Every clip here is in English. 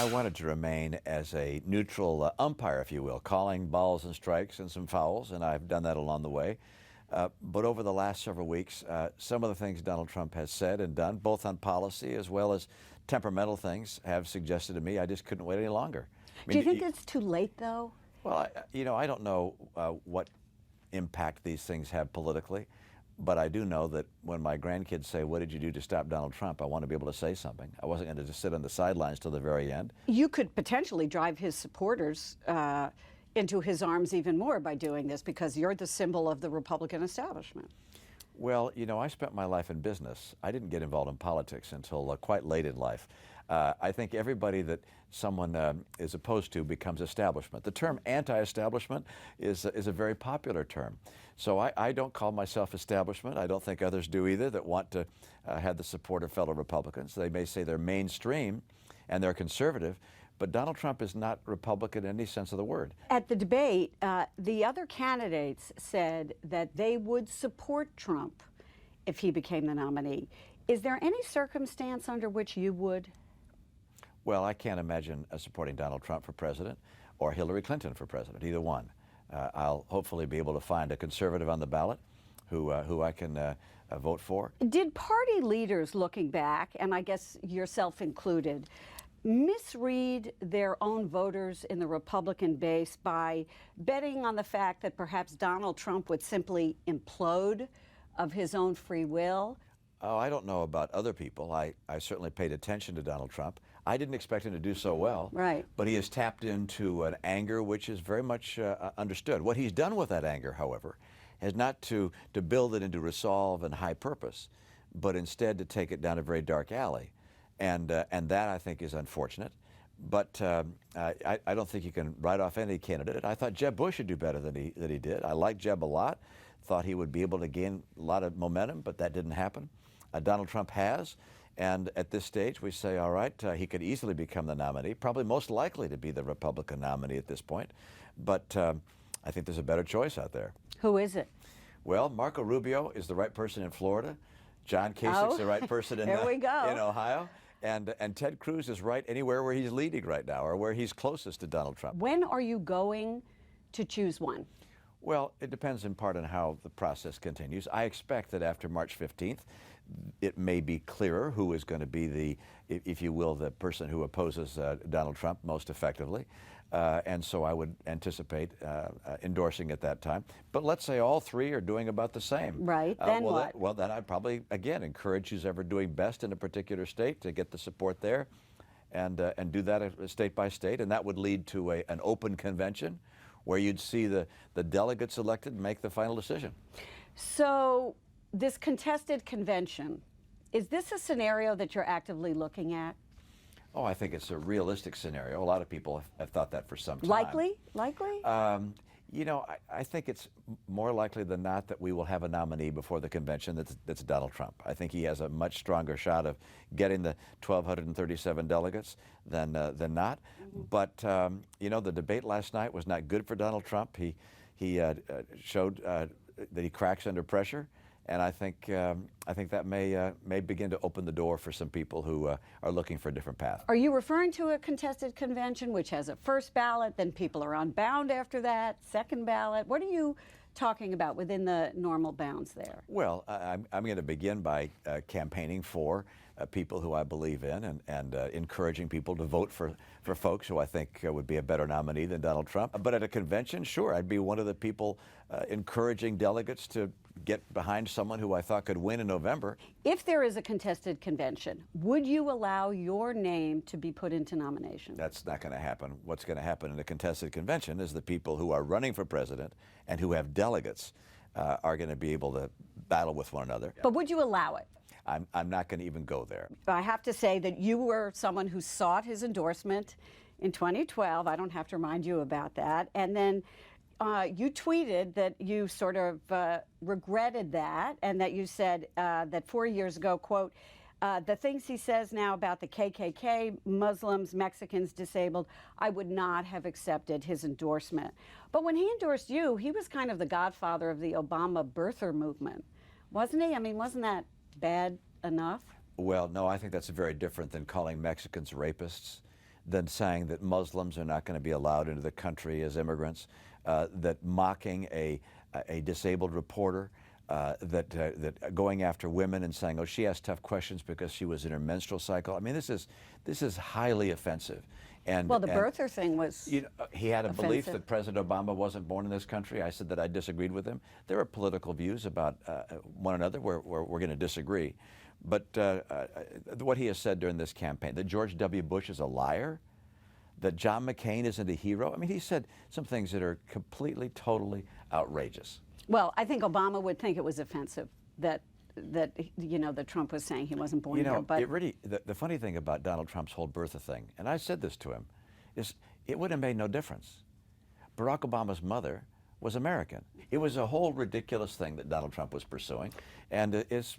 I wanted to remain as a neutral umpire, if you will, calling balls and strikes and some fouls, and I've done that along the way. But over the last several weeks, some of the things Donald Trump has said and done, both on policy as well as temperamental things, have suggested to me I just couldn't wait any longer. Do you think it's too late, though? Well, I don't know what impact these things have politically, but I do know that when my grandkids say, "What did you do to stop Donald Trump?" I want to be able to say something. I wasn't going to just sit on the sidelines till the very end. You could potentially drive his supporters into his arms even more by doing this, because you're the symbol of the Republican establishment. Well, I spent my life in business. I didn't get involved in politics until quite late in life. I think everybody that someone is opposed to becomes establishment. The term anti-establishment is a very popular term. So I don't call myself establishment. I don't think others do either that want to have the support of fellow Republicans. They may say they're mainstream and they're conservative, but Donald Trump is not Republican in any sense of the word. At the debate, the other candidates said that they would support Trump if he became the nominee. Is there any circumstance under which you would? Well, I can't imagine supporting Donald Trump for president or Hillary Clinton for president, either one. I'll hopefully be able to find a conservative on the ballot who I can vote for. Did party leaders, looking back, and I guess yourself included, misread their own voters in the Republican base by betting on the fact that perhaps Donald Trump would simply implode of his own free will? Oh, I don't know about other people. I certainly paid attention to Donald Trump. I didn't expect him to do so well. Right. But he has tapped into an anger which is very much understood. What he's done with that anger, however, is not to build it into resolve and high purpose, but instead to take it down a very dark alley. And that, I think, is unfortunate. But I don't think you can write off any candidate. I thought Jeb Bush would do better than he did. I liked Jeb a lot. Thought he would be able to gain a lot of momentum, but that didn't happen. Donald Trump has. And at this stage, we say, all right, he could easily become the nominee, probably most likely to be the Republican nominee at this point. But I think there's a better choice out there. Who is it? Well, Marco Rubio is the right person in Florida. John Kasich's the right person in Ohio. And Ted Cruz is right anywhere where he's leading right now or where he's closest to Donald Trump. When are you going to choose one? Well, it depends in part on how the process continues. I expect that after March 15th, it may be clearer who is going to be the, if you will, the person who opposes Donald Trump most effectively. And so I would anticipate endorsing at that time. But let's say all three are doing about the same. Right, then what? Then I'd probably, again, encourage who's ever doing best in a particular state to get the support there and do that state by state. And that would lead to an open convention where you'd see the delegates elected make the final decision. So this contested convention, is this a scenario that you're actively looking at? Oh, I think it's a realistic scenario. A lot of people have thought that for some time. Likely? Likely? I think it's more likely than not that we will have a nominee before the convention that's Donald Trump. I think he has a much stronger shot of getting the 1,237 delegates than not. Mm-hmm. But, the debate last night was not good for Donald Trump. He showed that he cracks under pressure. And I think that may begin to open the door for some people who are looking for a different path. Are you referring to a contested convention which has a first ballot, then people are unbound after that, second ballot? What are you talking about within the normal bounds there? Well, I'm going to begin by campaigning for people who I believe in and encouraging people to vote for folks who I think would be a better nominee than Donald Trump. But at a convention, sure, I'd be one of the people encouraging delegates to get behind someone who I thought could win in November. If there is a contested convention, would you allow your name to be put into nomination? That's not going to happen. What's going to happen in a contested convention is the people who are running for president and who have delegates are going to be able to battle with one another. But would you allow it? I'm not going to even go there. I have to say that you were someone who sought his endorsement in 2012. I don't have to remind you about that. And then you tweeted that you sort of regretted that, and that you said that 4 years ago, quote, the things he says now about the KKK, Muslims, Mexicans, disabled, I would not have accepted his endorsement. But when he endorsed you, he was kind of the godfather of the Obama birther movement, wasn't he? I mean, wasn't that bad enough? Well, no, I think that's very different than calling Mexicans rapists. than saying that Muslims are not going to be allowed into the country as immigrants, that mocking a disabled reporter, that going after women and saying, oh, she asked tough questions because she was in her menstrual cycle. I mean, this is highly offensive. And, Well, the birther thing was you know, he had a belief offensive. that President Obama wasn't born in this country. I said that I disagreed with him. There are political views about one another where we're going to disagree. But what he has said during this campaign, that George W. Bush is a liar, that John McCain isn't a hero. I mean, he said some things that are completely, totally outrageous. Well, I think Obama would think it was offensive that you know, that Trump was saying he wasn't born You know, here. But it really, the funny thing about Donald Trump's whole birther thing, and I said this to him, is it would have made no difference. Barack Obama's mother was American. It was a whole ridiculous thing that Donald Trump was pursuing, and is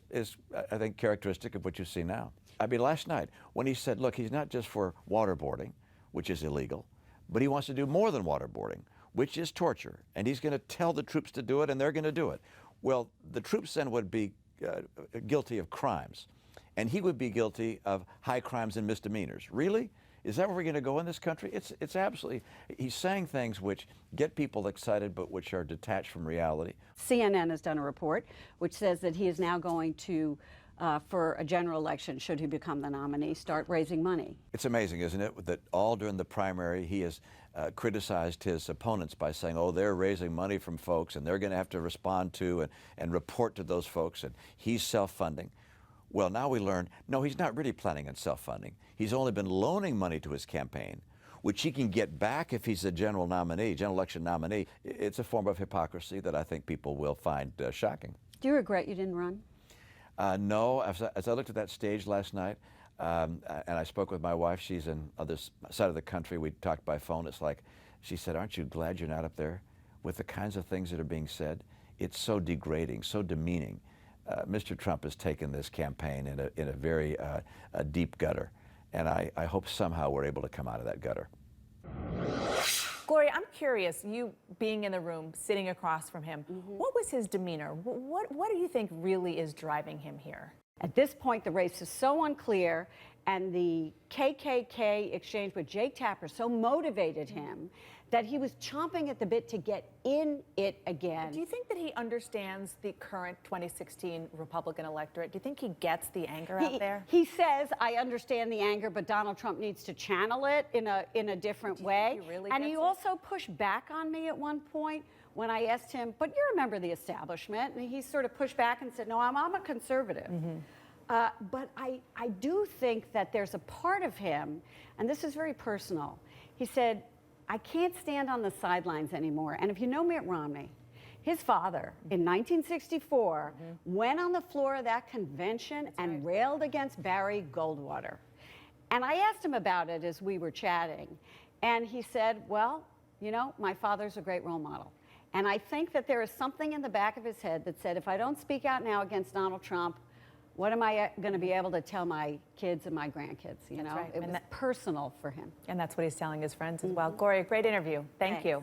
I think, characteristic of what you see now. I mean, last night, when he said, look, he's not just for waterboarding, which is illegal, but he wants to do more than waterboarding, which is torture, and he's going to tell the troops to do it, and they're going to do it. Well, the troops then would be guilty of crimes, and he would be guilty of high crimes and misdemeanors. Really? Is that where we're going to go in this country? It's absolutely, he's saying things which get people excited, but which are detached from reality. CNN has done a report which says that he is now going to, for a general election, should he become the nominee, start raising money. It's amazing, isn't it, that all during the primary he has criticized his opponents by saying, oh, they're raising money from folks and they're going to have to respond to and report to those folks, and he's self-funding. Well, now we learn, no, he's not really planning on self-funding. He's only been loaning money to his campaign, which he can get back if he's a general election nominee. It's a form of hypocrisy that I think people will find shocking. Do you regret you didn't run? No, as I looked at that stage last night, and I spoke with my wife, she's on the other side of the country, we talked by phone, it's like, she said, aren't you glad you're not up there with the kinds of things that are being said? It's so degrading, so demeaning. Mr. Trump has taken this campaign in a very deep gutter, and I hope somehow we're able to come out of that gutter. Gloria, I'm curious, you being in the room, sitting across from him, what was his demeanor? What do you think really is driving him here? At this point, the race is so unclear, and the KKK exchange with Jake Tapper so motivated him that he was chomping at the bit to get in it again. Do you think that he understands the current 2016 Republican electorate? Do you think he gets the anger out there? He says, I understand the anger, but Donald Trump needs to channel it in a different way. He really and gets he it? also pushed back on me at one point when I asked him, but you're a member of the establishment. And he sort of pushed back and said, no, I'm a conservative. But I do think that there's a part of him, and this is very personal. He said, I can't stand on the sidelines anymore. And if you know Mitt Romney, his father in 1964 went on the floor of that convention and railed against Barry Goldwater. And I asked him about it as we were chatting. And he said, well, you know, my father's a great role model. And I think that there is something in the back of his head that said, if I don't speak out now against Donald Trump, what am I going to be able to tell my kids and my grandkids? You know, right. it was personal for him. And that's what he's telling his friends as well. Gloria, great interview. Thank you.